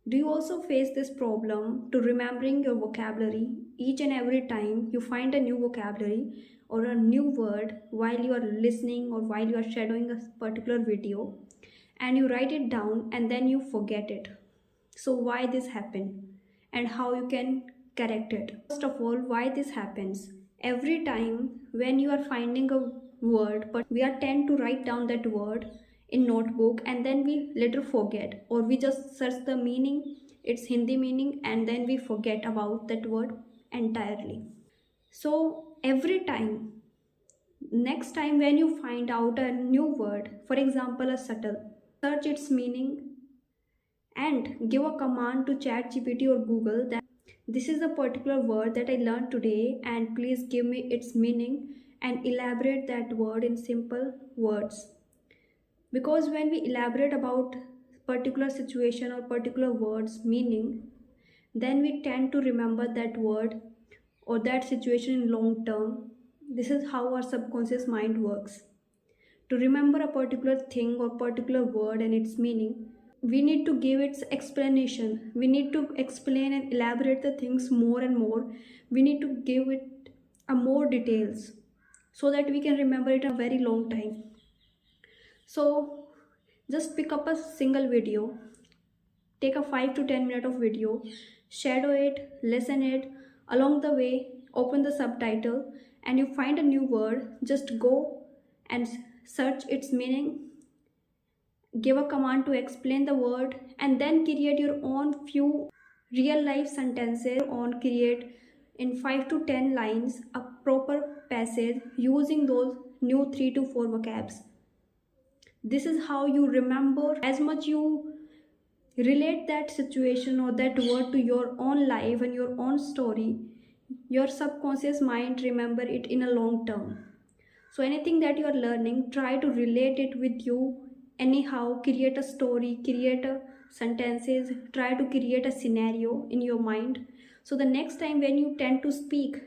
Do you also face this problem to remembering your vocabulary each and every time you find a new vocabulary or a new word while you are listening or while you are shadowing a particular video, and you write it down and then you forget it? So why this happened and how you can correct it? First of all, why this happens? Every time when you are finding a word, but we are tend to write down that word in notebook and then we later forget, or we just search the meaning, its Hindi meaning, and then we forget about that word entirely. So every time, next time when you find out a new word, for example a subtle, search its meaning and give a command to ChatGPT or Google that this is a particular word that I learned today and please give me its meaning and elaborate that word in simple words. Because when we elaborate about particular situation or particular words meaning, then we tend to remember that word or that situation in long term. This is how our subconscious mind works. To remember a particular thing or particular word and its meaning, we need to give its explanation. We need to explain and elaborate the things more and more. We need to give it a more details so that we can remember it a very long time. So just pick up a single video, take a 5 to 10 minute of video, shadow it, listen it, along the way open the subtitle, and you find a new word, just go and search its meaning, give a command to explain the word, and then create your own few real life sentences on create in 5 to 10 lines a proper passage using those new 3 to 4 vocabs. This is how you remember. As much you relate that situation or that word to your own life and your own story, your subconscious mind remember it in a long term. So anything that you are learning, try to relate it with you anyhow. Create a story, create a sentences, try to create a scenario in your mind, so the next time when you tend to speak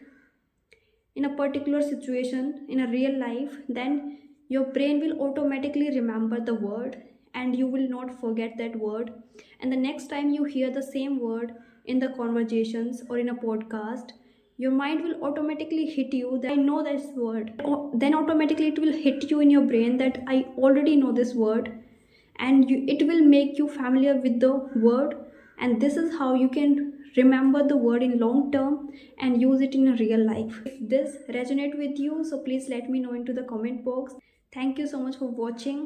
in a particular situation in a real life, then your brain will automatically remember the word and you will not forget that word. And the next time you hear the same word in the conversations or in a podcast, your mind will automatically hit you that I know this word. Then automatically it will hit you in your brain that I already know this word, and it will make you familiar with the word. And this is how you can remember the word in long term and use it in a real life. If this resonate with you, so please let me know into the comment box. Thank you so much for watching.